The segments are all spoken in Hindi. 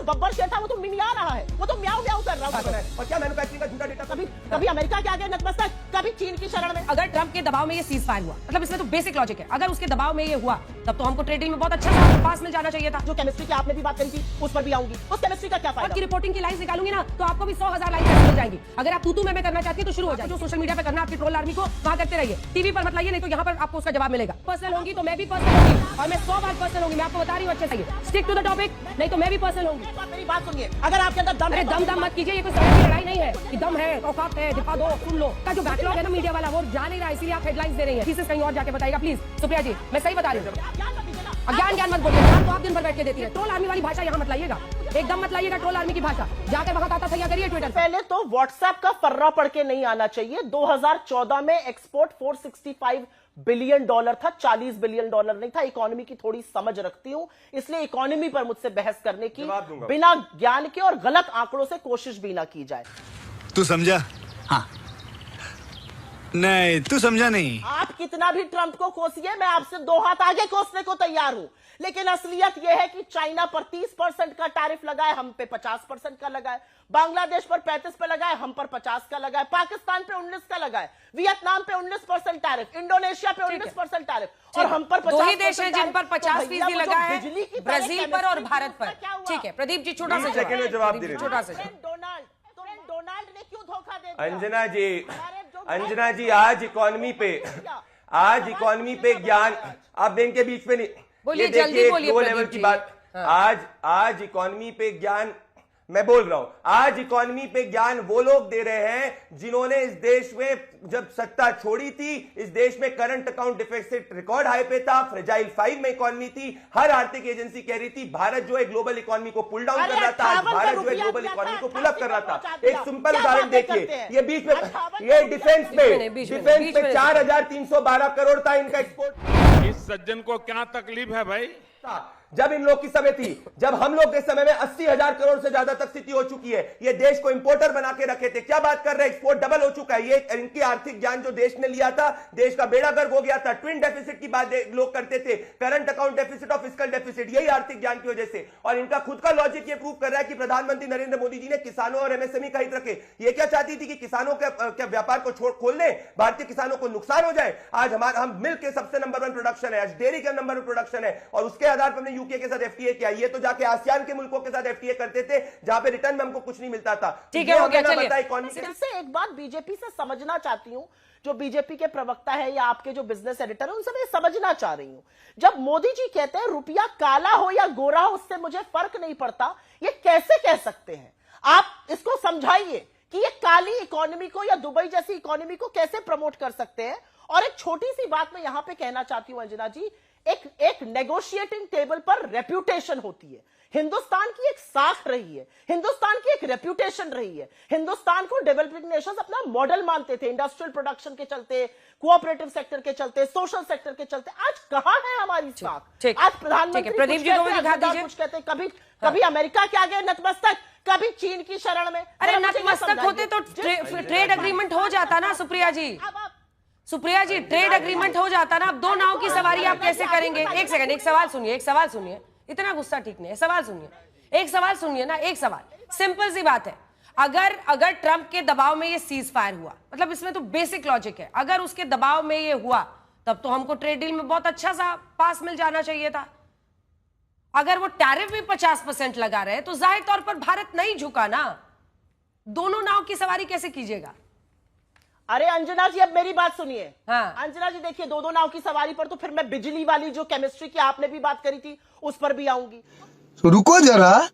बब्बर शेर था वो तो मिमिया रहा है, वो तो म्याऊ म्याऊ कर रहा है। और क्या मैन्युफैक्चरिंग का झूठा डेटा? कभी अमेरिका के आगे नतमस्तक, कभी चीन की शरण में। अगर ट्रंप के दबाव में ये सीज फायर हुआ, मतलब इसमें तो बेसिक लॉजिक है, अगर उसके दबाव में ये हुआ तब तो हमको ट्रेड डील में बहुत अच्छा सा पास मिल जाना चाहिए था। जो केमिस्ट्री की आपने भी बात करी थी उस पर भी आऊंगी, उस केमिस्ट्री का क्या फायदा? आपकी रिपोर्टिंग की लाइन निकालूंगी ना तो आपको भी 100,000 लाइन मिल जाएंगी। अगर आप तू मैं करना चाहती है तो शुरू हो जाए। जो सोशल मीडिया पे करना आपकी ट्रोल आर्मी को वहां करते रहिए, टीवी पर मत लाइए, नहीं तो यहाँ पर आपको उसका जवाब मिलेगा। पर्सनल होंगी तो मैं भी पर्सनल होंगी और मैं 100 बार पर्सनल होंगी, मैं आपको बता रही हूँ अच्छे से। स्टिक टू द टॉपिक, नहीं तो मैं भी पर्सनल होंगी। मेरी बात सुनिए, अगर आपके अंदर दम है, दम मत कीजिए, ये कोई समय की लड़ाई नहीं है कि दम है, औकात है, दिखा दो, सुन लो। का जो बैकलॉग है ना मीडिया वाला वो जा नहीं रहा है, इसीलिए आप हेडलाइंस दे रही हैं। थीसिस कहीं और जाके बताइएगा प्लीज। सुप्रिया जी मैं सही बता रही हूँ, ज्ञान मत बोलिए, ज्ञान तो आप दिन भर बैठ के देती है। ट्रोल आर्मी वाली भाषा यहाँ मत लाइएगा, एकदम मत लाइएगा ट्रोल आर्मी की भाषा। जाके वहां ताता सैया करिए ट्विटर। पहले तो व्हाट्सएप का फर्रा पढ़ के नहीं आना चाहिए। 2014 में एक्सपोर्ट $465 बिलियन था, $40 बिलियन नहीं था। इकोनॉमी की थोड़ी समझ रखती हूं, इसलिए इकोनॉमी पर मुझसे बहस करने की बिना ज्ञान के और गलत आंकड़ों से कोशिश भी ना की जाए। तू समझा? हाँ। नहीं तू समझा नहीं। आप कितना भी ट्रंप को कोसिए, मैं आपसे 2 हाथ आगे कोसने को तैयार हूं, लेकिन असलियत यह है कि चाइना पर 30% का टैरिफ लगाए, हम पे 50% का लगाए, बांग्लादेश पर 35 पे लगाए, हम पर 50 का लगाए, पाकिस्तान पे 19 का लगाए, वियतनाम पे 19% टैरिफ, इंडोनेशिया पे 19% टैरिफ और हम पर 50%। दो ही देश हैं जिन पर 50% लगा है, ब्राजील पर और भारत पर। ठीक है प्रदीप जी, छोटा सा जवाब दे रहे, छोटा सा। डोनाल्ड ने क्यों धोखा दे दिया? अंजना जी आज इकोनॉमी पे ज्ञान, आप इनके बीच में नहीं बोलिए, ये देखिए, बोलिए, दो लेवल की बात। आज इकोनॉमी पे ज्ञान मैं बोल रहा हूं, आज इकोनॉमी पे ज्ञान वो लोग दे रहे हैं जिन्होंने इस देश में जब सत्ता छोड़ी थी, इस देश में current account deficit record high पे था, फ्रेजाइल 5 में इकोनॉमी थी। हर आर्थिक एजेंसी कह रही थी भारत जो है ग्लोबल इकोनॉमी को पुल डाउन कर रहा था, आज भारत जो है ग्लोबल इकोनॉमी को पुल अप कर रहा था। एक सिंपल उदाहरण देखिए, ये बीच में ये डिफेंस पे 4,312 करोड़ था इनका एक्सपोर्ट। इस सज्जन को क्या तकलीफ है भाई? जब इन लोग की समय थी, जब हम लोग के समय में 80,000 करोड़ से ज्यादा तक स्थिति हो चुकी है। ये देश को इंपोर्टर बना के रखे थे, क्या बात कर रहे हैं, एक्सपोर्ट डबल हो चुका है। ये इनकी आर्थिक ज्ञान जो देश ने लिया था, देश का बेड़ा गर्क हो गया था। ट्विन डेफिसिट की बात लोग करते थे, करंट अकाउंट डेफिसिट और फिस्कल डेफिसिट, यही आर्थिक ज्ञान की वजह से। और इनका खुद का लॉजिक ये प्रूव कर रहा है कि प्रधानमंत्री नरेंद्र मोदी जी ने किसानों और एमएसएमई का हित रखे। ये क्या चाहती थी कि किसानों के व्यापार को खोल दें, भारतीय किसानों को नुकसान हो जाए। आज हम मिल्क के सबसे नंबर 1 प्रोडक्शन है, आज डेयरी का नंबर 1 प्रोडक्शन है, और उसके आधार पर हमने यूके के साथ एफटीए किया। ये तो जाके आसियान के मुल्कों के साथ एफटीए करते थे जहां पे रिटर्न में हमको कुछ नहीं मिलता था। ठीक है, हो गया, चलिए। इससे एक बात बीजेपी से समझना चाहती हूं, जो बीजेपी के प्रवक्ता है या आपके जो बिजनेस एडिटर है उनसे मैं समझना चाह रही हूं। जब मोदी जी कहते हैं रुपया काला हो या गोरा हो उससे मुझे फर्क नहीं पड़ता, ये कैसे कह सकते हैं? आप इसको समझाइए कि ये काली इकोनॉमी को या दुबई जैसी इकोनॉमी को कैसे प्रमोट कर सकते हैं। और एक छोटी सी बात मैं यहां पे कहना चाहती हूं अंजना जी, एक नेगोशिएटिंग टेबल पर रेप्यूटेशन होती है। हिंदुस्तान की एक साख रही है, हिंदुस्तान की एक रेप्यूटेशन रही है। हिंदुस्तान को डेवलपिंग नेशंस अपना मॉडल मानते थे, इंडस्ट्रियल प्रोडक्शन के चलते, कोऑपरेटिव सेक्टर के चलते, सोशल सेक्टर के चलते। आज कहां है हमारी साख? आज प्रधानमंत्री प्रदीप जी कुछ कहते हैं, कभी अमेरिका के आगे नतमस्तक, कभी चीन की शरण में। अरे नतमस्तक होते तो ट्रेड एग्रीमेंट हो जाता ना सुप्रिया जी। सुप्रिया जी ट्रेड एग्रीमेंट हो जाता ना। अब 2 नाव की सवारी आप कैसे करेंगे? एक सेकंड, एक सवाल सुनिए, इतना गुस्सा ठीक नहीं है। सवाल सुनिए, एक सवाल सुनिए ना, एक सवाल, सिंपल सी बात है। अगर ट्रंप के दबाव में ये सीज फायर हुआ, मतलब इसमें तो बेसिक लॉजिक है, अगर उसके दबाव में ये हुआ तब तो हमको ट्रेड डील में बहुत अच्छा सा पास मिल जाना चाहिए था। अगर वो टैरिफ भी 50% लगा रहे तो जाहिर तौर पर भारत नहीं झुका ना। दोनों नाव की सवारी कैसे कीजिएगा? अरे अंजना जी अब मेरी बात सुनिए। हाँ। अंजना जी देखिए, 2 नाव की सवारी पर तो फिर मैं बिजली वाली जो केमिस्ट्री की आपने भी बात करी थी उस पर भी आऊंगी। तो रुको जरा,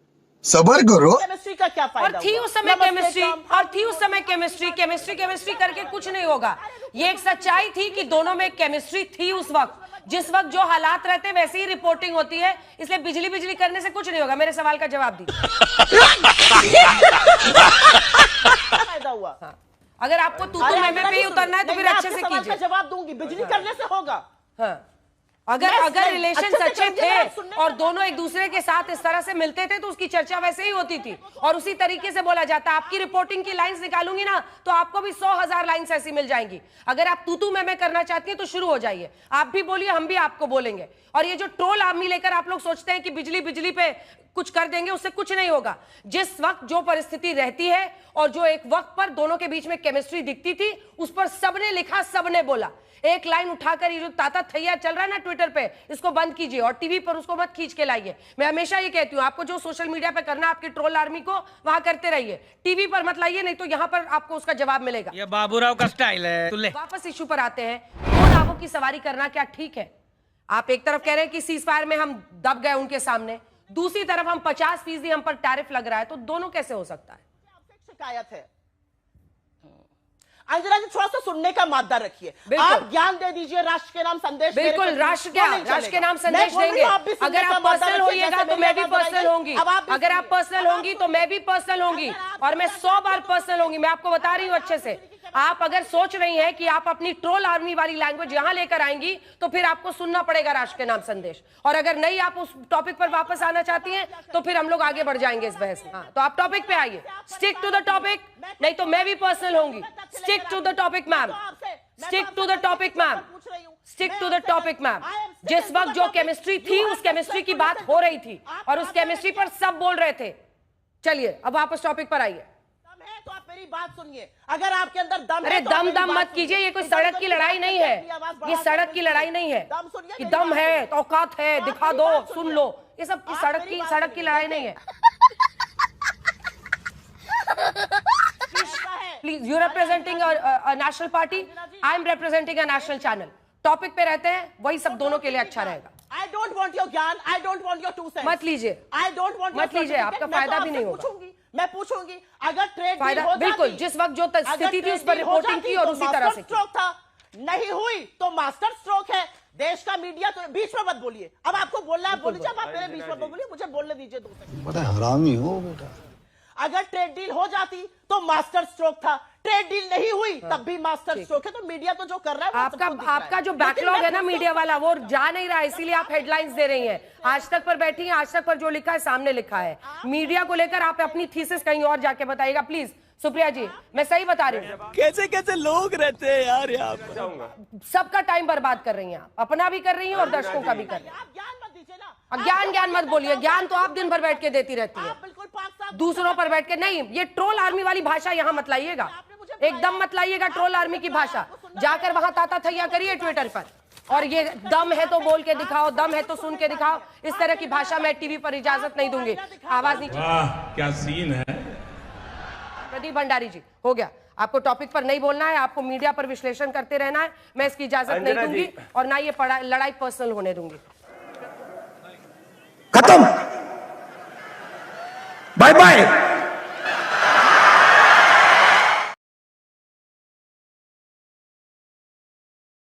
सबर करो। केमिस्ट्री का क्या फायदा? और थी उस समय केमिस्ट्री करके कुछ नहीं होगा। ये एक सच्चाई थी कि दोनों में केमिस्ट्री थी उस वक्त। जिस वक्त जो हालात रहते वैसे ही रिपोर्टिंग होती है, इसलिए बिजली करने से कुछ नहीं होगा। मेरे सवाल का जवाब दीजिए। फायदा हुआ? हाँ। अगर आपको तू मैं पे ही उतरना है तो फिर अच्छे से कीजिए। जवाब दूंगी, बिजली करने से होगा। हाँ। अगर रिलेशन अच्छे थे और दोनों एक दूसरे के साथ इस तरह से मिलते थे तो उसकी चर्चा वैसे ही होती थी और उसी तरीके से बोला जाता। आपकी रिपोर्टिंग की लाइंस निकालूंगी ना तो आपको भी 100,000 लाइंस ऐसी मिल जाएंगी। अगर आप तू मैं करना चाहती है तो शुरू हो जाइए, आप भी बोलिए, हम भी आपको बोलेंगे। और ये जो ट्रोल आर्मी लेकर आप लोग सोचते हैं कि बिजली पे कुछ कर देंगे, उससे कुछ नहीं होगा। जिस वक्त जो परिस्थिति रहती है और जो एक वक्त पर दोनों के बीच में केमिस्ट्री दिखती थी, उस पर सबने लिखा, सबने बोला। एक लाइन उठाकर ये जो ताता थैया चल रहा है ना ट्विटर पे, इसको बंद कीजिए और टीवी पर उसको मत खींच के लाइए। मैं हमेशा ये कहती हूं, आपको जो सोशल मीडिया पे करना, आपकी ट्रोल आर्मी को वहां करते रहिए, टीवी पर मत लाइए, नहीं तो यहां पर आपको उसका जवाब मिलेगा। ये बाबूराव का स्टाइल है। तुल्ले वापस इश्यू पर आते हैं, दो नावों की सवारी करना क्या ठीक है? आप एक तरफ कह रहे हैं कि सीज फायर में हम दब गए उनके सामने, दूसरी तरफ हम 50% हम पर टैरिफ लग रहा है, तो दोनों कैसे हो सकता है? आपसे एक शिकायत है, अंजना जी थोड़ा सा सुनने का मादा रखिए। बिल्कुल। आप ज्ञान दे दीजिए, राष्ट्र के नाम संदेश। बिल्कुल, राष्ट्र क्या, राष्ट्र के नाम संदेश देंगे। अगर आप पर्सनल होइएगा तो मैं भी पर्सनल होंगी, अगर आप पर्सनल होंगी तो मैं भी पर्सनल होंगी, और मैं 100 बार पर्सनल होंगी। मैं आपको बता रही हूं अच्छे से, आप अगर सोच रही हैं कि आप अपनी ट्रोल आर्मी वाली लैंग्वेज यहां लेकर आएंगी तो फिर आपको सुनना पड़ेगा राष्ट्र के नाम संदेश, और अगर नहीं आप उस टॉपिक पर वापस आना चाहती हैं तो फिर हम लोग आगे बढ़ जाएंगे इस बहस में। हाँ, तो आप टॉपिक पे आइए, स्टिक टू द टॉपिक, नहीं तो मैं भी पर्सनल होंगी। Stick to the topic ma'am, stick to the topic ma'am, stick to the topic ma'am. जिस वक्त जो केमिस्ट्री थी, उस केमिस्ट्री की बात हो रही थी और उस केमिस्ट्री पर सब बोल रहे थे। चलिए अब वापस टॉपिक पर आइए। तो आप मेरी बात सुनिए, अगर आपके अंदर दम अरे है तो दम आप मेरी दम बात मत कीजिए, ये कोई सड़क की लड़ाई नहीं है, ये सड़क की लड़ाई नहीं है कि दम है, औकात है, दिखा दो, सुन लो, ये सब की सड़क की लड़ाई नहीं है। Please, you representing a national party, I am representing a national channel. Topic पे रहते हैं, वही सब दोनों के लिए अच्छा रहेगा। I don't want your ज्ञान, I don't want your 2 cents। मत लीजिए, I don't want मत your लीजिए, certificate। आपका मैं तो फायदा भी आपसे नहीं होगा। पूछूंगी, मैं पूछूंगी, अगर ट्रेड फायदा डील हो बिल्कुल, जाती, जिस वक्त जो अगर स्थिति थी ट्रेड उस पर डील हो रिपोर्टिंग जाती की और तो उसी तरह मास्टर से की। स्ट्रोक था, नहीं हुई तो मास्टर स्ट्रोक है। देश का मीडिया तो बीच में मत बोलिए, अब आपको बोलना है बोलिए, अब आप मेरे बीच में बोलिए, मुझे बोलने दीजिए 2 सेकंड। बड़ा हरामी हो बेटा। अगर ट्रेड डील हो जाती तो मास्टर स्ट्रोक था, ट्रेड डील नहीं हुई तब भी मास्टर स्ट्रोक है। तो मीडिया तो जो कर रहा है वो सबको दिख रहा आपका जो लेकिन बैकलॉग मैं है ना खुद मीडिया वाला, वो जा नहीं रहा है, इसीलिए आप हेडलाइंस दे रही हैं। आज तक पर बैठी हैं, आज तक पर जो लिखा है सामने लिखा है। मीडिया को लेकर आप अपनी थीसिस कहीं और जाके बताइएगा प्लीज। सुप्रिया जी, मैं सही बता रही हूँ। कैसे कैसे लोग रहते हैं यार यहाँ पे। सबका टाइम बर्बाद कर रही हैं आप, अपना भी कर रही हैं और दर्शकों का भी कर रही हैं। आप ज्ञान मत दीजिए ना, ज्ञान मत बोलिए, ज्ञान तो आप दिन भर बैठ के देती रहती है, आप बिल्कुल पाक साफ दूसरों पर बैठ के नहीं। ये ट्रोल आर्मी वाली भाषा यहाँ मत लाइएगा, एकदम मत लाइएगा ट्रोल आर्मी की भाषा। जाकर वहां ताता थैया करिए ट्विटर पर, और ये दम है तो बोल के दिखाओ, दम है तो सुन के दिखाओ, इस तरह की भाषा मैं टीवी पर इजाजत नहीं दूंगी। आवाज नीचे। वाह क्या सीन है। प्रदीप भंडारी जी, हो गया, आपको टॉपिक पर नहीं बोलना है, आपको मीडिया पर विश्लेषण करते रहना है, मैं इसकी इजाजत नहीं अंजना दूंगी जी। और ना ये लड़ाई पर्सनल होने दूंगी। खत्म, बाय बाय।